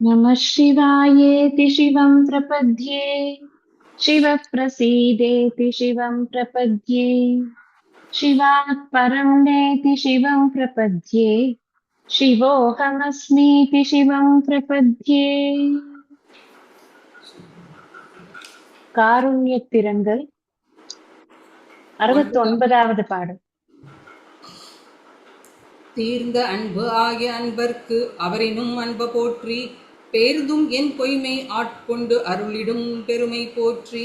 नमः शिवायेति शिवं प्रपद्ये शिवः प्रसीदेति शिवं प्रपद्ये शिवात् परं नेति शिवं प्रपद्ये शिवोऽहमस्मीति शिवं प्रपद्ये காருண்யத்திரங்கள் 69வது பாடல். தீர்ந்த அன்பு ஆகிய அன்பர்க்கு அவரினும் அன்பு போற்றி, பேர்ந்தும் என் பொய்மை ஆட்கொண்டு அருளிடும் பெருமை போற்றி,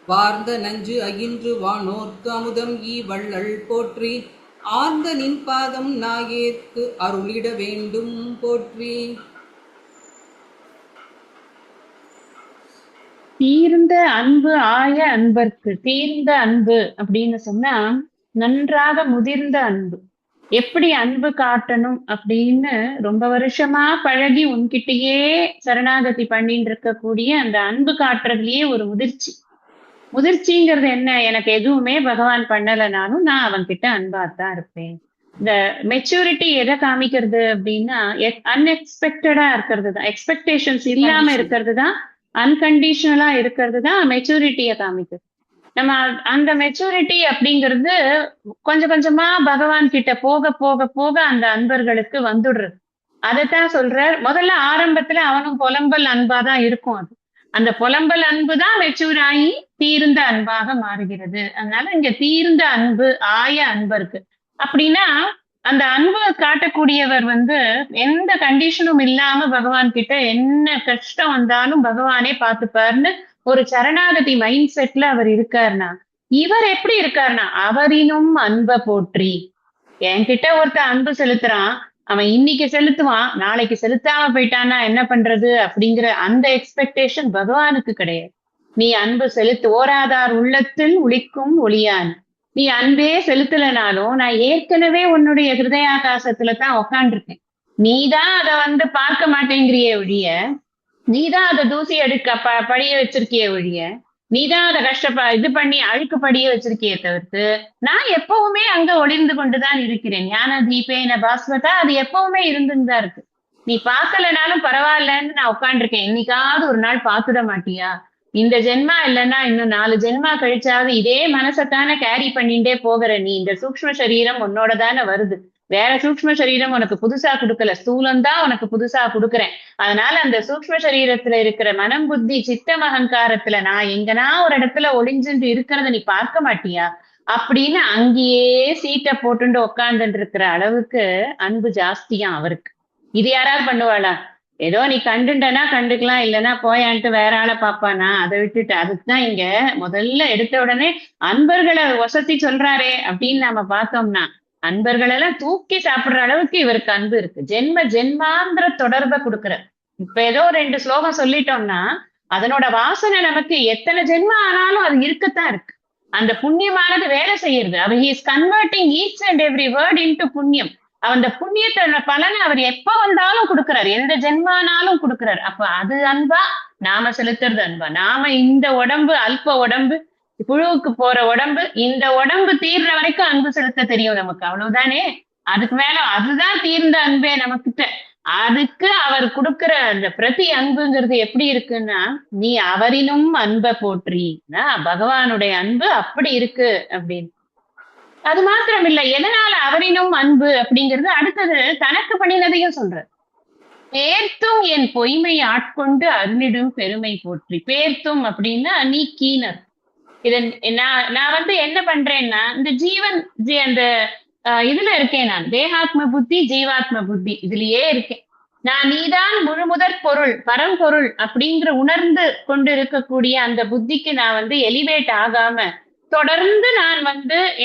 வார்ந்த நஞ்சு அகின்று வானோர்க்கு அமுதம் ஈ வள்ளல் போற்றி, ஆர்ந்த நின் பாதம் நாயேற்கு அருளிட வேண்டும் போற்றி. தீர்ந்த அன்பு ஆய அன்பர்க்கு, தீர்ந்த அன்பு அப்படின்னு சொன்னா நன்றாக முதிர்ந்த அன்பு. எப்படி அன்பு காட்டணும் அப்படின்னு ரொம்ப வருஷமா பழகி உன்கிட்டயே சரணாகதி பண்ணிட்டு இருக்கக்கூடிய அந்த அன்பு காட்டுறதுலயே ஒரு முதிர்ச்சி. முதிர்ச்சிங்கிறது என்ன? எனக்கு எதுவுமே பகவான் பண்ணலைனாலும் நான் அவன்கிட்ட அன்பாத்தான் இருப்பேன். இந்த மெச்சூரிட்டி எதை காமிக்கிறது அப்படின்னா அன்எக்ஸ்பெக்டடா இருக்கிறது தான், எக்ஸ்பெக்டேஷன்ஸ் இல்லாம இருக்கிறது தான், அன்கண்டிஷனலா இருக்கிறது தான் மெச்சூரிட்டியை காமிக்குது. நம்ம அந்த மெச்சூரிட்டி அப்படிங்கிறது கொஞ்சம் கொஞ்சமா பகவான் கிட்ட போக போக போக அந்த அன்பர்களுக்கு வந்துடுறது. அதைத்தான் சொல்றார். முதல்ல ஆரம்பத்துல அவனும் புலம்பல் அன்பாதான் இருக்கும். அது அந்த புலம்பல் அன்பு தான் மெச்சூர் ஆகி தீர்ந்த அன்பாக மாறுகிறது. அதனால இங்க தீர்ந்த அன்பு ஆய அன்பருக்கு அப்படின்னா அந்த அன்பை காட்டக்கூடியவர் எந்த கண்டிஷனும் இல்லாம பகவான் கிட்ட என்ன கஷ்டம் வந்தாலும் பகவானே பார்த்துப்பாருன்னு ஒரு சரணாகதி மைண்ட் செட்ல அவர் இருக்காருனா, இவர் எப்படி இருக்காருனா அவரினும் அன்பை போற்றி. என்கிட்ட ஒருத்தன் அன்பு செலுத்துறான், அவன் இன்னைக்கு செலுத்துவான், நாளைக்கு செலுத்தாம போயிட்டான்னா என்ன பண்றது அப்படிங்கிற அந்த எக்ஸ்பெக்டேஷன் பகவானுக்கு கிடையாது. நீ அன்பு செலுத்து, ஓராதார் உள்ளத்தில் ஒளிக்கும் ஒளியான். நீ அன்பே செலுத்தலைனாலும் நான் ஏற்கனவே உன்னுடைய ஹிருதயாகாசத்துல தான் உக்காண்டிருக்கேன். நீதான் அதை பார்க்க மாட்டேங்கிறியே ஒழிய, நீதான் அதை தூசி எடுக்க படிய வச்சிருக்கிய ஒழிய, நீதான் அதை இது பண்ணி அழுக்கு படிய வச்சிருக்கிய தவிர்த்து நான் எப்பவுமே அங்க ஒளிர்ந்து கொண்டுதான் இருக்கிறேன். ஞான தீபேன பாஸ்வதா, அது எப்பவுமே இருந்துதான் இருக்கு. நீ பார்க்கலனாலும் பரவாயில்லன்னு நான் உட்காந்துருக்கேன். இன்னைக்காவது ஒரு நாள் பார்த்துட மாட்டியா? இந்த ஜென்மா இல்லைன்னா இன்னும் 4 ஜென்மா கழிச்சாவது இதே மனசத்தானே கேரி பண்ணிட்டே போகிற நீ. இந்த சூக்ஷ்ம சரீரம் உன்னோட தானே வருது, வேற சூக்ஷ்ம சரீரம் உனக்கு புதுசா கொடுக்கல, ஸ்தூலம் தான் உனக்கு புதுசா கொடுக்குறேன். அதனால அந்த சூக்ஷ்ம சரீரத்துல இருக்கிற மனம் புத்தி சித்தம் அகங்காரத்துல நான் எங்கனா ஒரு இடத்துல ஒளிஞ்சுட்டு இருக்கிறத நீ பார்க்க மாட்டியா அப்படின்னு அங்கேயே சீட்டை போட்டுட்டு உக்காந்துட்டு இருக்கிற அளவுக்கு அன்பு ஜாஸ்தியா அவருக்கு. இது யாராவது பண்ணுவாளா? ஏதோ நீ கண்டுண்டனா கண்டுக்கலாம், இல்லைன்னா போயான்ட்டு வேற ஆளை பாப்பானா? அதை விட்டுட்டு அதுக்குதான் இங்க முதல்ல எடுத்த உடனே அன்பர்களை வசதி சொல்றாரே அப்படின்னு நாம பார்த்தோம்னா, அன்பர்களெல்லாம் தூக்கி சாப்பிடுற அளவுக்கு இவருக்கு அன்பு இருக்கு. ஜென்ம ஜென்மாந்திர தொடர்பை கொடுக்குற. இப்ப ஏதோ 2 ஸ்லோகம் சொல்லிட்டோம்னா அதனோட வாசனை நமக்கு எத்தனை ஜென்ம ஆனாலும் அது இருக்கத்தான் இருக்கு. அந்த புண்ணியமானது வேலை செய்யறது. அவர் he is converting each and every word into புண்ணியம். அந்த புண்ணியத்தோட பலனை அவர் எப்ப வந்தாலும் கொடுக்கிறார், எந்த ஜென்மானாலும் கொடுக்கிறார். அப்ப அது அன்பா? நாம செலுத்துறது அன்பா? நாம இந்த உடம்பு அல்ப உடம்பு, புழுவுக்கு போற உடம்பு, இந்த உடம்பு தீர்ற வரைக்கும் அன்பு செலுத்த தெரியும் நமக்கு, அவ்வளவுதானே. அதுக்கு மேல அதுதான் தீர்ந்த அன்பே நமக்கிட்ட. அதுக்கு அவர் கொடுக்கிற அந்த பிரதி அன்புங்கிறது எப்படி இருக்குன்னா, நீ அவரினும் அன்பை போற்றி, பகவானுடைய அன்பு அப்படி இருக்கு அப்படின்னு. அது மாத்திரம் இல்ல, எதனால அவரினும் அன்பு அப்படிங்கிறது அடுத்தது தனக்கு பண்ணினதையும் சொல்ற. பேர்த்தும் என் பொய்மை ஆட்கொண்டு அருளிடும் பெருமை போற்றி. பேர்த்தும் அப்படின்னா நீ கீனர். இதன் நான் என்ன பண்றேன்னா, இந்த ஜீவன் அந்த இதுல இருக்கேன், நான் தேகாத்ம புத்தி ஜீவாத்ம புத்தி இதுலயே இருக்கேன். நான் நீதான் முழுமுதற் பொருள் பரம்பொருள் அப்படிங்கிற உணர்ந்து கொண்டு இருக்கக்கூடிய அந்த புத்திக்கு நான் எலிவேட் ஆகாம தொடர்ந்து நான்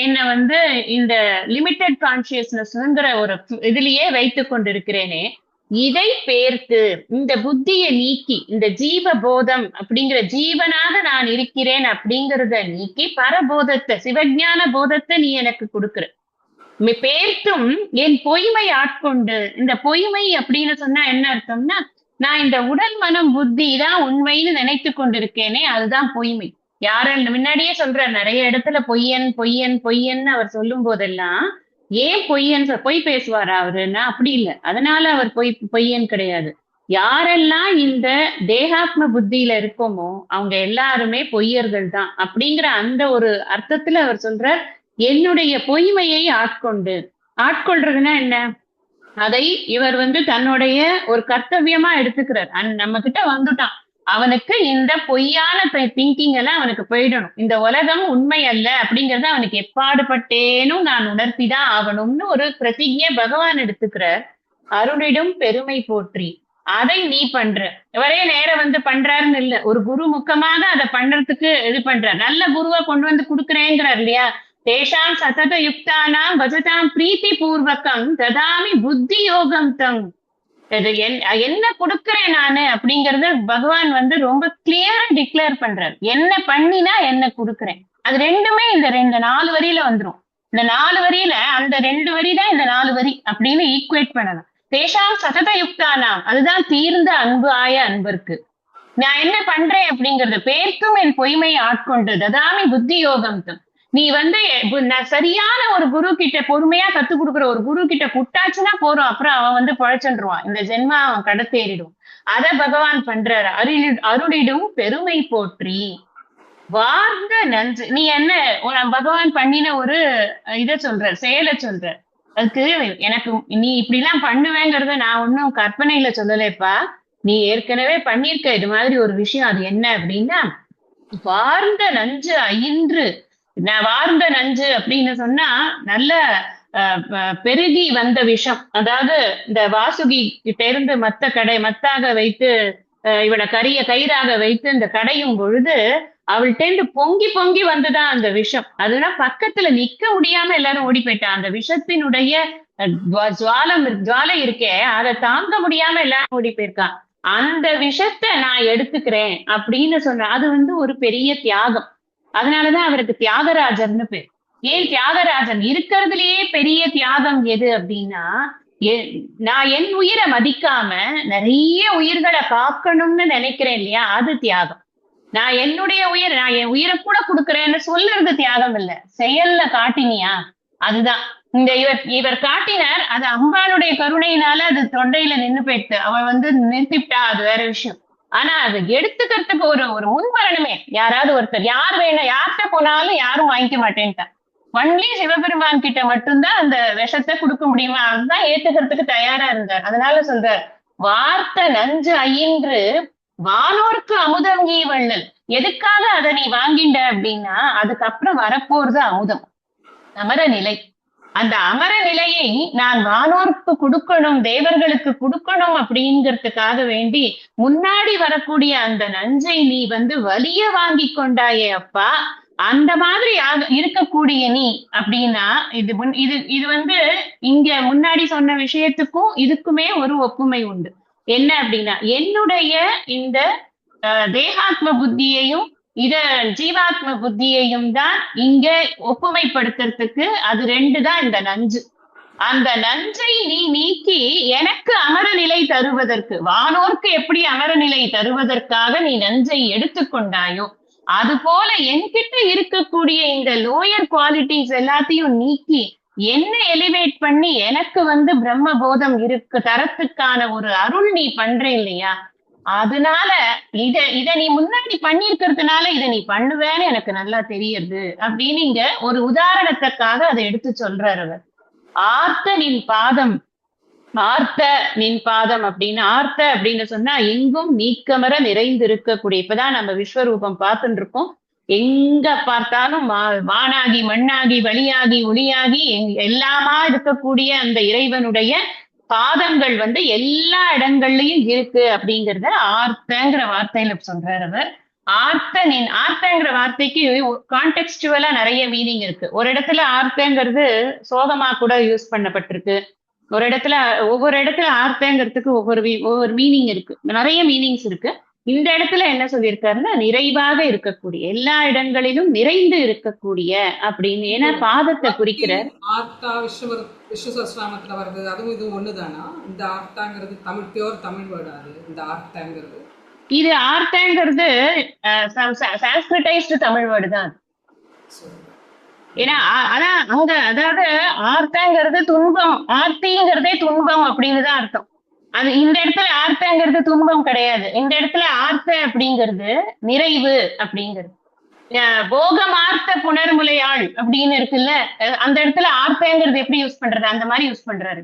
என்ன இந்த லிமிட்டெட் கான்சியஸ்னஸ்ங்கிற ஒரு இதுலயே வைத்து கொண்டிருக்கிறேனே. இதை பேர்த்து இந்த புத்தியை நீக்கி இந்த ஜீவ போதம் அப்படிங்கிற ஜீவனாக நான் இருக்கிறேன் அப்படிங்கிறத நீக்கி பரபோதத்தை சிவஞான போதத்தை நீ எனக்கு கொடுக்குற. பேர்த்தும் என் பொய்மை ஆட்கொண்டு. இந்த பொய்மை அப்படின்னு சொன்னா என்ன அர்த்தம்னா, நான் இந்த உடல் மனம் புத்தி தான் உண்மைன்னு நினைத்து கொண்டிருக்கேனே, அதுதான் பொய்மை. யாரும் முன்னாடியே சொல்ற, நிறைய இடத்துல பொய்யன் பொய்யன் பொய்யன்னு அவர் சொல்லும் போதெல்லாம், ஏன் பொய்யன் பொய் பேசுவாரா அவருன்னா? அப்படி இல்லை, அதனால அவர் பொய்யன் கிடையாது. யாரெல்லாம் இந்த தேகாத்ம புத்தியில இருக்கோமோ அவங்க எல்லாருமே பொய்யர்கள் தான் அப்படிங்கிற அந்த ஒரு அர்த்தத்துல அவர் சொல்றார், என்னுடைய பொய்மையை ஆட்கொள்றதுன்னா என்ன, அதை இவர் தன்னுடைய ஒரு கர்த்தவியமா எடுத்துக்கிறார். நம்ம கிட்ட வந்துட்டான், அவனுக்கு இந்த பொய்யான திங்கிங் எல்லாம் அவனுக்கு போயிடணும், இந்த உலகம் உண்மை அல்ல அப்படிங்கறத அவனுக்கு எப்பாடுபட்டேனும் நான் உணர்த்திதான் ஆகணும்னு ஒரு பிரதிஜைய பகவான் எடுத்துக்கிறார். அருளிடும் பெருமை போற்றி, அதை நீ பண்ற. இவரே நேரம் பண்றாருன்னு இல்ல, ஒரு குரு முக்கமாக அதை பண்றதுக்கு இது பண்ற. நல்ல குருவை கொண்டு கொடுக்குறேங்கிறார் இல்லையா. தேஷாம் சதத யுக்தானாம் பஜதாம் பிரீத்தி பூர்வகம் ததாமி புத்தி யோகம் தம். என்ன கொடுக்கிறேன் நானு அப்படிங்கறது பகவான் ரொம்ப கிளியரா டிக்ளேர் பண்றார். என்ன பண்ணினா என்ன கொடுக்குறேன், அது ரெண்டுமே இந்த 4 வரியில வந்துரும். இந்த 4 வரியில அந்த 2 வரி தான் இந்த 4 வரி அப்படின்னு ஈக்குவேட் பண்ணலாம். தேஷாம் சதத யுக்தானாம், அதுதான் தீர்ந்த அன்பு ஆய அன்பருக்கு. நான் என்ன பண்றேன் அப்படிங்கறது, பேர்க்கும் என் பொய்மை ஆட்கொண்டு ததாமி புத்தி யோகம் தம். நீ சரியான ஒரு குரு கிட்ட பொறுமையா கத்து கொடுக்குற ஒரு குரு கிட்ட புட்டாச்சுன்னா போறோம், அப்புறம் அவன் பழச்சென்றுவான், இந்த ஜென்மா அவன் கடத்தேறிடும். அத பகவான் பண்றாரு. அருளிடும் பெருமை போற்றி, வார்ந்த நன்று. நீ என்ன பகவான் பண்ணின ஒரு இத சொல்ற, செயலை சொல்ற. அதுக்கு எனக்கு நீ இப்படி எல்லாம் பண்ணுவேங்கிறத நான் ஒன்னும் கற்பனையில சொல்லலைப்பா, நீ ஏற்கனவே பண்ணிருக்க இது மாதிரி ஒரு விஷயம். அது என்ன அப்படின்னா, வார்ந்த நஞ்சு அயின்று. நான் வார்ந்த நஞ்சு அப்படின்னு சொன்னா நல்ல பெருகி வந்த விஷம். அதாவது இந்த வாசுகி கிட்ட இருந்து மத்தாக வைத்து இவளை கயிறாக வைத்து இந்த கடையும் பொழுது அவள்கிட்ட இருந்து பொங்கி பொங்கி வந்துதான் அந்த விஷம். அதெல்லாம் பக்கத்துல நிக்க முடியாம எல்லாரும் ஓடி போயிட்டான். அந்த விஷத்தினுடைய ஜுவாலை இருக்கே, அதை தாங்க முடியாம எல்லாரும் ஓடி போயிருக்கான். அந்த விஷத்தை நான் எடுத்துக்கிறேன் அப்படின்னு சொன்ன, அது ஒரு பெரிய தியாகம். அதனாலதான் அவருக்கு தியாகராஜர்னு பேர். ஏன் தியாகராஜன்? இருக்கிறதுலயே பெரிய தியாகம் எது அப்படின்னா, நான் என் உயிரை மதிக்காம நிறைய உயிர்களை காக்கணும்னு நினைக்கிறேன் இல்லையா, அது தியாகம். நான் என் உயிரை கூட கொடுக்குறேன்னு சொல்றது தியாகம் இல்ல, செயல்ல காட்டினியா அதுதான். இவர் காட்டினார், அது அம்பாளுடைய கருணையினால அது தொண்டையில நின்னு போயிடுத்து. அவன் நிறுத்திவிட்டா, அது வேற விஷயம். ஆனா அது எடுத்துக்கிறதுக்கு ஒரு முன் வரணுமே. யாராவது ஒருத்தர், யார் வேணும், யார்கிட்ட போனாலும் யாரும் வாங்கிக்க மாட்டேன்ட்டா. ஒன்லி சிவபெருமான் கிட்ட மட்டும்தான் அந்த விஷத்தை கொடுக்க முடியுமா, அதுதான் ஏத்துக்கிறதுக்கு தயாரா இருந்தார். அதனால சொல்ற, வார்த்த நஞ்சு அயின்று வானோருக்கு அமுதங்கி வள்ளல். எதுக்காக அதை நீ வாங்கிண்ட அப்படின்னா, அதுக்கப்புறம் வரப்போறது அமுதம், அமர நிலை. அந்த அமர நிலையை நான் வானோருக்கு கொடுக்கணும், தேவர்களுக்கு கொடுக்கணும் அப்படிங்கிறதுக்காக வேண்டி முன்னாடி வரக்கூடிய அந்த நஞ்சை நீ வலிய வாங்கி கொண்டாயே அப்பா. அந்த மாதிரி இருக்கக்கூடிய நீ அப்படின்னா, இது இங்க முன்னாடி சொன்ன விஷயத்துக்கும் இதுக்குமே ஒரு ஒப்புமை உண்டு. என்ன அப்படின்னா, என்னுடைய இந்த தேகாத்ம புத்தியையும் ஜீவாத்ம புத்தியையும் தான் இங்க ஒப்புமைப்படுத்துறதுக்கு, அது 2 தான் இந்த நஞ்சு. அந்த நஞ்சை நீ நீக்கி எனக்கு அமரநிலை தருவதற்கு, வானோர்க்கு எப்படி அமரநிலை தருவதற்காக நீ நஞ்சை எடுத்துக்கொண்டாயோ, அது போல என்கிட்ட இருக்கக்கூடிய இந்த லோயர் குவாலிட்டிஸ் எல்லாத்தையும் நீக்கி என்ன எலிவேட் பண்ணி எனக்கு பிரம்ம போதம் தரத்துக்கான ஒரு அருள் நீ பண்ற இல்லையா. அதனால இத நீ முன்னாடி பண்ணிருக்கிறதுனால இதை நீ பண்ணுவேன்னு எனக்கு நல்லா தெரியுது அப்படின்னு இங்க ஒரு உதாரணத்துக்காக அதை எடுத்து சொல்றாரு அவர். ஆர்த்த நின் பாதம் அப்படின்னு, ஆர்த்த அப்படின்னு சொன்னா எங்கும் நீக்கமர நிறைந்து இருக்கக்கூடிய. இப்பதான் நம்ம விஸ்வரூபம் பார்த்துட்டு இருக்கோம். எங்க பார்த்தாலும் வானாகி மண்ணாகி வழியாகி ஒளியாகி எல்லாமா இருக்கக்கூடிய அந்த இறைவனுடைய பாதங்கள் எல்லா இடங்கள்லயும் இருக்கு அப்படிங்கறத ஆர்த்தங்கிற வார்த்தையில சொல்றாரு அவர். ஆர்த்தங்கிற வார்த்தைக்கு கான்டெக்ஸ்டுவலா நிறைய மீனிங் இருக்கு. ஒரு இடத்துல ஆர்த்தங்கிறது சோகமா கூட யூஸ் பண்ணப்பட்டிருக்கு. ஒவ்வொரு இடத்துல ஆர்த்தங்கிறதுக்கு ஒவ்வொரு மீனிங் இருக்கு, நிறைய மீனிங்ஸ் இருக்கு. இந்த இடத்துல என்ன சொல்லியிருக்காருன்னா, நிறைவாக இருக்கக்கூடிய, எல்லா இடங்களிலும் நிறைந்து இருக்கக்கூடிய அப்படின்னு. ஏன்னா பாதத்தை குறிக்கிறார். ஆர்த்தா விஸ்வசஹஸ்ரநாமத்துல வருது, அதுவும் இது ஒண்ணுதானா? இந்த ஆர்த்தாங்கிறது தமிழ், பியூர் தமிழ் வேர்டு. அது இந்த ஆர்த்தாங்கிறது, இது ஆர்த்தாங்கிறது சான்ஸ்கிரிட்டைஸ்டு தமிழ் வேர்டு தான். ஏன்னா அதாவது ஆர்த்தாங்கிறது துன்பம், ஆர்த்திங்கிறதே துன்பம் அப்படின்னு தான் அர்த்தம். அது இந்த இடத்துல ஆர்த்தங்கிறது துன்பம் கிடையாது. இந்த இடத்துல ஆர்த்த அப்படிங்கிறது நிறைவு அப்படிங்கிறது. போகமார்த்த புனர்முலையாள் அப்படின்னு இருக்குல்ல, அந்த இடத்துல ஆர்த்தங்கிறது எப்படி யூஸ் பண்றது, அந்த மாதிரி யூஸ் பண்றாரு.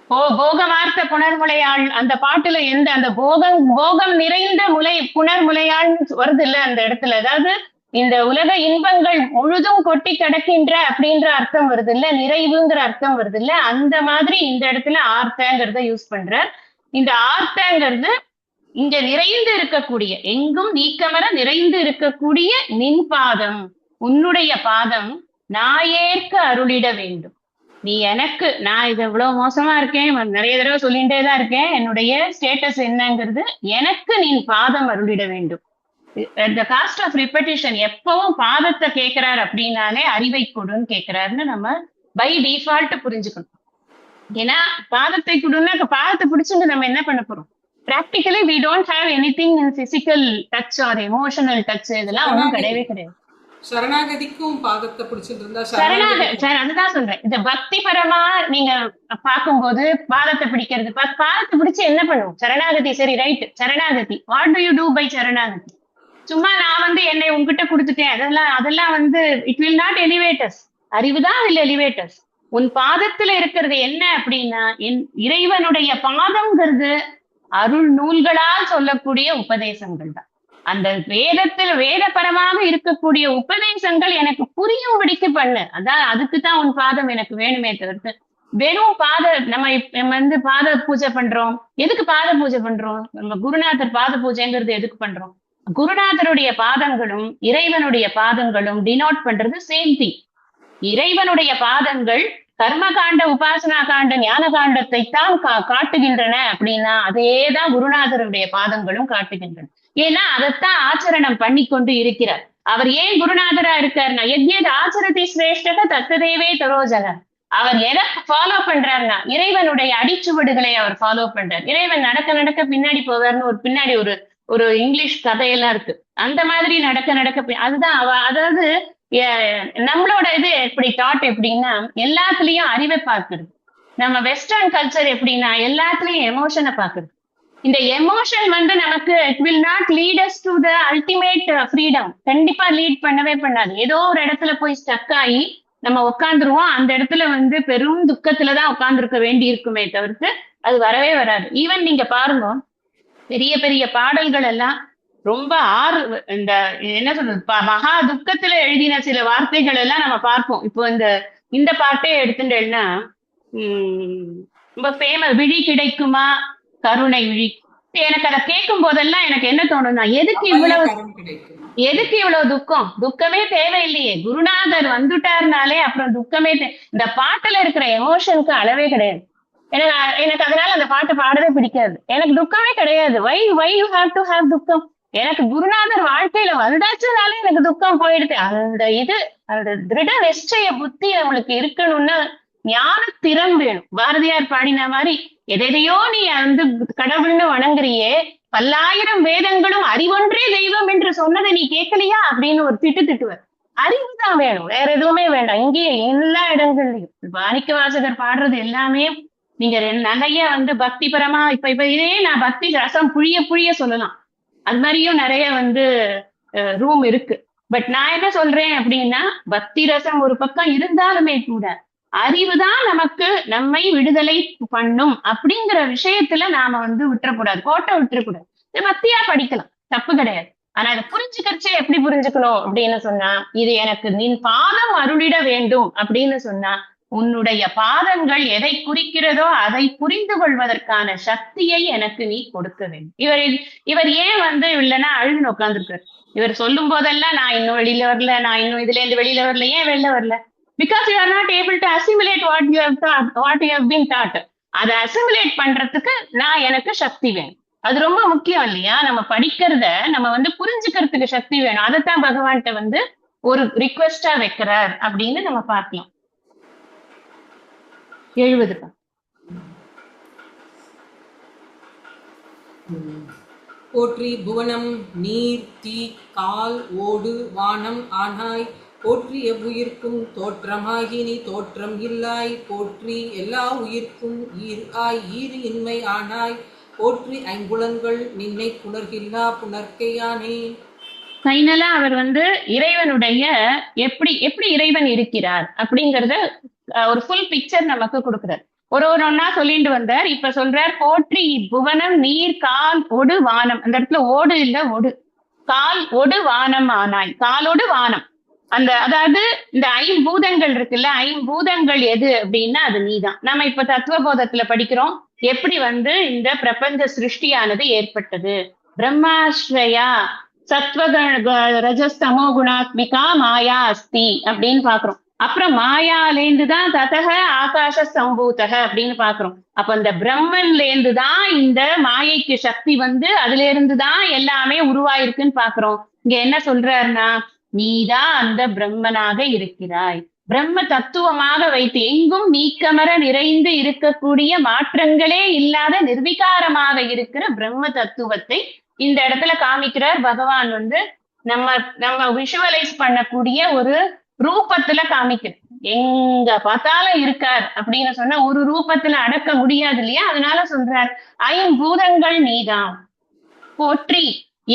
போகமார்த்த புனர்முலையாள் அந்த பாட்டுல எந்த அந்த போகம் நிறைந்த புனர்முலையாள் வருது இல்ல அந்த இடத்துல, அதாவது இந்த உலக இன்பங்கள் முழுதும் கொட்டி கிடக்கின்ற அப்படின்ற அர்த்தம் வருது இல்ல, நிறைவுங்கிற அர்த்தம் வருது இல்ல, அந்த மாதிரி இந்த இடத்துல ஆர்த்தங்கிறத யூஸ் பண்ற. இந்த ஆர்த்தங்கிறது இங்க நிறைந்து இருக்கக்கூடிய, எங்கும் நீக்கமர நிறைந்து இருக்கக்கூடிய நின் பாதம், உன்னுடைய பாதம் நாயேற்க அருளிட வேண்டும். நீ எனக்கு, நான் இது இவ்வளவு மோசமா இருக்கேன், நிறைய தடவை சொல்லிட்டே தான் இருக்கேன், என்னுடைய ஸ்டேட்டஸ் என்னங்கிறது எனக்கு நீ பாதம் அருளிட வேண்டும். the காஸ்ட் ஆஃப் ரிப்படிஷன், எப்பவும் பாதத்தை கேட்கிறார் அப்படின்னாலே அறிவை கொடுன்னு கேட்கிறாருன்னு நம்ம பை டிஃபால்ட் புரிஞ்சுக்கணும். ஏன்னா பாதத்தை கொடுன்னா பாதத்தை பிடிச்சுட்டு நம்ம என்ன பண்ண போறோம்? Practically we don't have anything in physical touch or emotional touch. இதெல்லாம் ஒன்றும் கிடையவே கிடையாது. சரணாகதிக்கும் பாதத்தை பிடிச்சிட்டு இருந்தா அதுதான் சொல்றேன். இந்த பக்தி பரமா நீங்க பார்க்கும்போது பாதத்தை பிடிக்கிறது, பாதத்தை பிடிச்சு என்ன பண்ணுவோம்? சரணாகதி. சரி, ரைட், சரணாகதி. What do you do by சரணாகதி? சும்மா நான் வந்து என்னை உங்ககிட்ட கொடுத்துட்டேன், அதெல்லாம் வந்து இட் வில் நாட் எலிவேட்டர்ஸ். அறிவுதான் வில் எலிவேட்டர்ஸ். உன் பாதத்துல இருக்கிறது என்ன அப்படின்னா, என் இறைவனுடைய பாதம்ங்கிறது அருள் நூல்களால் சொல்லக்கூடிய உபதேசங்கள் தான். அந்த வேதத்தில் வேதபரமாக இருக்கக்கூடிய உபதேசங்கள் எனக்கு புரியும்படிக்கு பண்ணு. அதான் அதுக்குதான் உன் பாதம் எனக்கு வேணுமே தவிர்த்து வெறும் நம்ம வந்து பாத பூஜை பண்றோம். எதுக்கு பாத பூஜை பண்றோம்? நம்ம குருநாதர் பாத பூஜைங்கிறது எதுக்கு பண்றோம்? குருநாதருடைய பாதங்களும் இறைவனுடைய பாதங்களும் டினோட் பண்றது சேம் திங். இறைவனுடைய பாதங்கள் கர்மகாண்ட, உபாசனா காண்ட, ஞான காண்டத்தை தான் காட்டுகின்றன அப்படின்னா, அதேதான் குருநாதருடைய பாதங்களும் காட்டுகின்றன. ஏன்னா அதைத்தான் ஆச்சரணம் பண்ணி கொண்டு இருக்கிறார். அவர் ஏன் குருநாதரா இருக்காருன்னா, எத்யத் ஆச்சரதி சிரேஷ்டக தத்ததேவே தரோஜக. அவர் எதை ஃபாலோ பண்றாருன்னா, இறைவனுடைய அடிச்சுவடுகளை அவர் ஃபாலோ பண்றார். இறைவன் நடக்க நடக்க பின்னாடி போவார்னு பின்னாடி ஒரு இங்கிலீஷ் கதையெல்லாம் இருக்கு. அந்த மாதிரி நடக்க நடக்க அதுதான் அதாவது நம்மளோட இது எப்படி தாட் எப்படின்னா, எல்லாத்துலயும் அறிவை பார்க்கறது. நம்ம வெஸ்டர்ன் கல்ச்சர் எப்படின்னா எல்லாத்துலயும் எமோஷனை பார்க்கறது. இந்த எமோஷன் வந்து நமக்கு it will not lead us to the ultimate freedom. கண்டிப்பா லீட் பண்ணவே பண்ணாது. ஏதோ ஒரு இடத்துல போய் ஸ்டக் ஆகி நம்ம உட்காந்துருவோம். அந்த இடத்துல வந்து பெரும் துக்கத்துலதான் உட்கார்ந்துருக்க வேண்டி இருக்குமே தவிர்த்து அது வரவே வராது. ஈவன் நீங்க பாருங்க, பெரிய பெரிய பாடல்கள் எல்லாம் ரொம்ப இந்த என்ன சொல்றது, மகா துக்கத்துல எழுதின சில வார்த்தைகள் எல்லாம் நம்ம பார்ப்போம். இப்போ இந்த பாட்டே எடுத்துட்டேன்னா ரொம்ப ஃபேமஸ், விழி கிடைக்குமா கருணை விழி. எனக்கு அதை கேட்கும் போதெல்லாம் எனக்கு என்ன தோணும்னா, எதுக்கு இவ்வளவு துக்கம்? துக்கமே தேவையில்லையே, குருநாதர் வந்துட்டாருனாலே அப்புறம் துக்கமே இந்த பாட்டுல இருக்கிற எமோஷனுக்கு அளவே கிடையாது. எனக்கு அதனால அந்த பாட்டை பாடவே பிடிக்காது. எனக்கு துக்கமே கிடையாது. Why you have to have துக்கம்? எனக்கு குருநாதர் வாழ்க்கையில வந்தாச்சுனாலே எனக்கு துக்கம் போயிடுது. அந்த திருட நிச்சய புத்தி நம்மளுக்கு இருக்கணும்னா ஞான திறம் வேணும். பாரதியார் பாடின மாதிரி, எதையோ நீ வந்து கடவுள்னு வணங்குறியே, பல்லாயிரம் வேதங்களும் அறிவொன்றே தெய்வம் என்று சொன்னதை நீ கேட்கலையா அப்படின்னு ஒரு திட்டுவார். அறிவுதான் வேணும், வேற எதுவுமே வேண்டாம். இங்கேயே எல்லா இடங்கள்லயும் மாணிக்க வாசகர் பாடுறது எல்லாமே நீங்க நிறைய வந்து பக்தி பரமா இப்ப இதே நான் பக்தி ரசம் புழிய சொல்லலாம். அது மாதிரியும் நிறைய வந்து ரூம் இருக்கு. பட் நான் என்ன சொல்றேன் அப்படின்னா, பக்தி ரசம் ஒரு பக்கம் இருந்தாலுமே கூட அறிவுதான் நமக்கு நம்மை விடுதலை பண்ணும் அப்படிங்கிற விஷயத்துல நாம வந்து விட்டுறக்கூடாது, கோட்டை விட்டுறக்கூடாது. பக்தியா படிக்கலாம், தப்பு கிடையாது. ஆனா அதை புரிஞ்சுக்கிறச்சே எப்படி புரிஞ்சுக்கணும் அப்படின்னு சொன்னா, இது எனக்கு நின் பாதம் அருளிட வேண்டும் அப்படின்னு சொன்னா, உன்னுடைய பாதங்கள் எதை குறிக்கிறதோ அதை புரிந்து கொள்வதற்கான சக்தியை எனக்கு நீ கொடுக்க வேண்டும். இவர் ஏன் வந்து இல்லைன்னா அழுதுன்னு உட்கார்ந்துருக்காரு. இவர் சொல்லும் போதெல்லாம் நான் இன்னும் வெளியில வரல, நான் இன்னும் இதுல இருந்து வெளியில வரல. ஏன் வெளில வரல? Because you are not able to assimilate what you have been taught. அதை அசிமுலேட் பண்றதுக்கு எனக்கு சக்தி வேணும். அது ரொம்ப முக்கியம் இல்லையா? நம்ம படிக்கிறத நம்ம வந்து புரிஞ்சுக்கிறதுக்கு சக்தி வேணும். அதைத்தான் பகவான்கிட்ட வந்து ஒரு ரிக்வெஸ்டா வைக்கிறார் அப்படின்னு நம்ம பார்க்கலாம். 70 போற்றி புவனம் நீர் தீ கால் ஓடு வானம் ஆனாய் போற்றி எவ்வுயிர்க்கும் தோற்றமாகி நீ தோற்றம் இல்லாய், போற்றி எல்லா உயிர்க்கும் ஈர் ஆய் ஈறு இன்மை ஆனாய், போற்றி ஐம்புலன்கள் நின்னை புணர்கில்லா புணர்க்கையானே. ஃபைனலா அவர் இறைவனுடைய எப்படி எப்படி இறைவன் இருக்கிறார் அப்படிங்கறத ஒரு ஃபுல் பிக்சர் நமக்கு கொடுக்கிறார். ஒரு ஒன்னா சொல்லிட்டு வந்தார். இப்ப சொல்றார், போற்றி புவனம் நீர் கால் ஒடு வானம். அந்த இடத்துல ஓடு இல்ல ஒடு, கால் ஒடு வானம் ஆனாய். காலோடு வானம், அதாவது இந்த ஐம்பூதங்கள் இருக்குல்ல, ஐம்பூதங்கள் எது அப்படின்னா அது நீதான். நம்ம இப்ப தத்துவபோதத்துல படிக்கிறோம் எப்படி இந்த பிரபஞ்ச சிருஷ்டியானது ஏற்பட்டது. பிரம்மாஸ்ரயா ரஜஸ்தமோ குணாத்மிகா மாயா அஸ்தி அப்படின்னு பாக்குறோம். அப்புறம் மாயாலேந்துதான் ததக ஆகாஷ சம்பூதக அப்படின்னு பாக்குறோம். அப்ப இந்த பிரம்மன்ல இருந்துதான் இந்த மாயைக்கு சக்தி அதுல இருந்துதான் எல்லாமே உருவாயிருக்குன்னு பாக்குறோம். இங்க என்ன சொல்றாருன்னா, நீதான் அந்த பிரம்மனாக இருக்கிறாய். பிரம்ம தத்துவமாக வைத்து எங்கும் நீக்கமர நிறைந்து இருக்கக்கூடிய மாற்றங்களே இல்லாத நிர்விகாரமாக இருக்கிற பிரம்ம தத்துவத்தை இந்த இடத்துல காமிக்கிறார் பகவான். நம்ம நம்ம விஷுவலைஸ் பண்ணக்கூடிய ஒரு ரூபத்துல காமிக்கிறார். எங்க பார்த்தாலும் இருக்கார் அப்படின்னு சொன்னா ஒரு ரூபத்துல அடக்க முடியாது இல்லையா? அதனால சொல்றார், ஐம்பூதங்கள் நீதான். போற்றி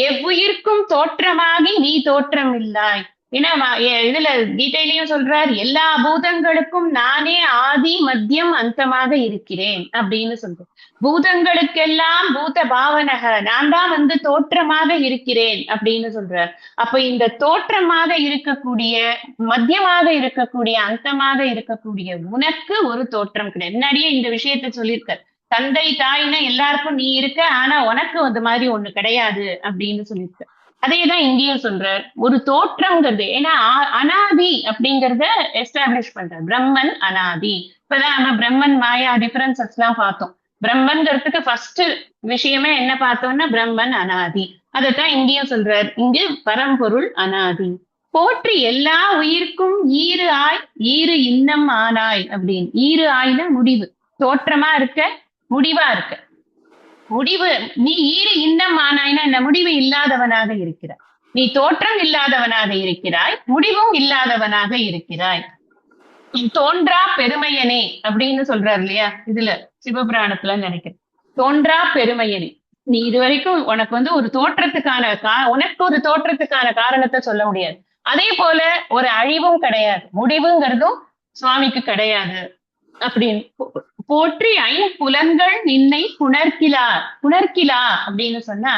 எவ்வுயிர்க்கும் தோற்றமாகி நீ தோற்றம் இல்லாய். ஏன்னா இதுல கீதையிலையும் சொல்றார், எல்லா பூதங்களுக்கும் நானே ஆதி மத்தியம் அந்தமாக இருக்கிறேன் அப்படின்னு சொல்றேன். பூதங்களுக்கெல்லாம் பூத பாவனக, நான் தான் தோற்றமாக இருக்கிறேன் அப்படின்னு சொல்றார். அப்ப இந்த தோற்றமாக இருக்கக்கூடிய, மத்தியமாக இருக்கக்கூடிய, அந்தமாக இருக்கக்கூடிய உனக்கு ஒரு தோற்றம் கிடையாது. முன்னாடியே இந்த விஷயத்த சொல்லியிருக்க, தந்தை தாய்னா எல்லாருக்கும் நீ இருக்க, ஆனா உனக்கு மாதிரி ஒண்ணு கிடையாது அப்படின்னு சொல்லியிருக்க. அதேதான் இங்கேயும் சொல்றார், ஒரு தோற்றம்ங்கிறது. ஏன்னா அனாதி அப்படிங்கறத எஸ்டாப்ளிஷ் பண்ற. பிரம்மன் அனாதி. இப்பதான் நம்ம பிரம்மன் மாயா டிஃபரன்சஸ் எல்லாம் பார்த்தோம். பிரம்மன்கிறதுக்கு ஃபர்ஸ்ட் விஷயமே என்ன பார்த்தோம்னா பிரம்மன் அனாதி. அதைத்தான் இங்கேயும் சொல்றார். இங்கு பரம்பொருள் அனாதி. போற்றி எல்லா உயிர்க்கும் ஈறு ஆய் ஈறு இன்னம் ஆனாய் அப்படின்னு. ஈறு ஆய்னா முடிவு, தோற்றமா இருக்க, முடிவா இருக்க. முடிவு நீ ஈறு இன்னம் ஆனாய்னா என்ன? முடிவு இல்லாதவனாக இருக்கிறாய். நீ தோற்றம் இல்லாதவனாக இருக்கிறாய், முடிவும் இல்லாதவனாக இருக்கிறாய். தோன்றா பெருமையனே அப்படின்னு சொல்றாரு இல்லையா இதுல சிவபுராணத்துல நினைக்கிறேன். தோன்றா பெருமையனே, நீ இதுவரைக்கும் உனக்கு ஒரு தோற்றத்துக்கான உனக்கு ஒரு தோற்றத்துக்கான காரணத்தை சொல்ல முடியாது. அதே போல ஒரு அழிவும் கிடையாது, முடிவுங்கிறதும் சுவாமிக்கு கிடையாது அப்படின்னு. போற்றி ஐம்புலன்கள் நின்னை புணர்கிலா. புணர்கிலா அப்படின்னு சொன்னா,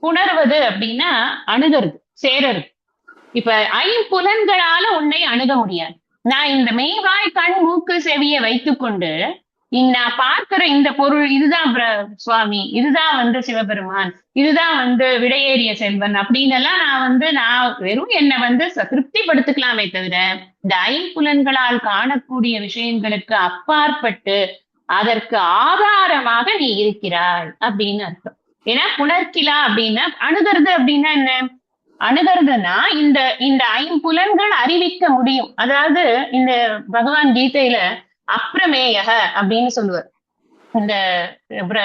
புணர்வது அப்படின்னா அணுகிறது, சேரது. இப்ப ஐம்புலன்களால உன்னை அணுக முடியாது. நான் இந்த மெய்வாய் கண் மூக்கு செவியை வைத்துக்கொண்டு நான் பார்க்கிற இந்த பொருள் இதுதான் சுவாமி, இதுதான் சிவபெருமான், இதுதான் விடையேறிய செல்வன் அப்படின்னு எல்லாம் நான் வெறும் என்னை திருப்திப்படுத்திக்கலாமே தவிர, இந்த ஐம்புலன்களால் காணக்கூடிய விஷயங்களுக்கு அப்பாற்பட்டு அதற்கு ஆதாரமாக நீ இருக்கிறாய் அப்படின்னு அர்த்தம். ஏன்னா புணர்கிலா அப்படின்னா அணுகிறது. அப்படின்னா என்ன அணுகிறதுனா இந்த இந்த ஐம்புலன்கள் அறிவிக்க முடியும். அதாவது இந்த பகவான் கீதையில அப்ரமேயக அப்படின்னு சொல்லுவார். இந்த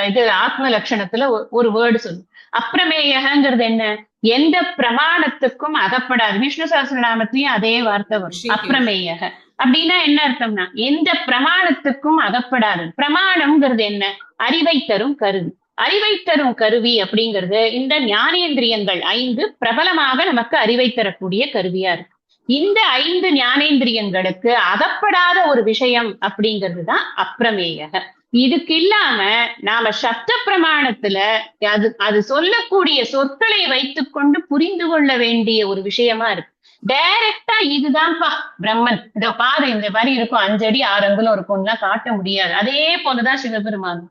இது ஆத்ம லட்சணத்துல ஒரு வேர்டு சொல்லு. அப்ரமேயகங்கிறது என்ன? எந்த பிரமாணத்துக்கும் அகப்படாது. விஷ்ணு சஹஸ்ரநாமத்திலயும் அதே வார்த்தை வரும், அப்ரமேயக. அப்படின்னா என்ன அர்த்தம்னா எந்த பிரமாணத்துக்கும் அகப்படாது. பிரமாணம்ங்கிறது என்ன? அறிவை தரும் கருவி. அறிவை தரும் கருவி அப்படிங்கிறது இந்த ஞானேந்திரியங்கள் 5 பிரபலமாக நமக்கு அறிவை தரக்கூடிய கருவியா இருக்கு. இந்த 5 ஞானேந்திரியங்களுக்கு அகப்படாத ஒரு விஷயம் அப்படிங்கிறதுதான் அப்ரமேயக. இதுக்கு இல்லாம நாம சப்த பிரமாணத்துல அது சொல்லக்கூடிய சொற்களை வைத்துக்கொண்டு புரிந்து கொள்ள வேண்டிய ஒரு விஷயமா இருக்கு. டைரக்டா இதுதான்ப்பா பிரம்மன், இந்த பாதை இந்த மாதிரி இருக்கும், 5 அடி 6 அங்குலம் இருக்கும்லாம் காட்ட முடியாது. அதே போலதான் சிவபெருமான்.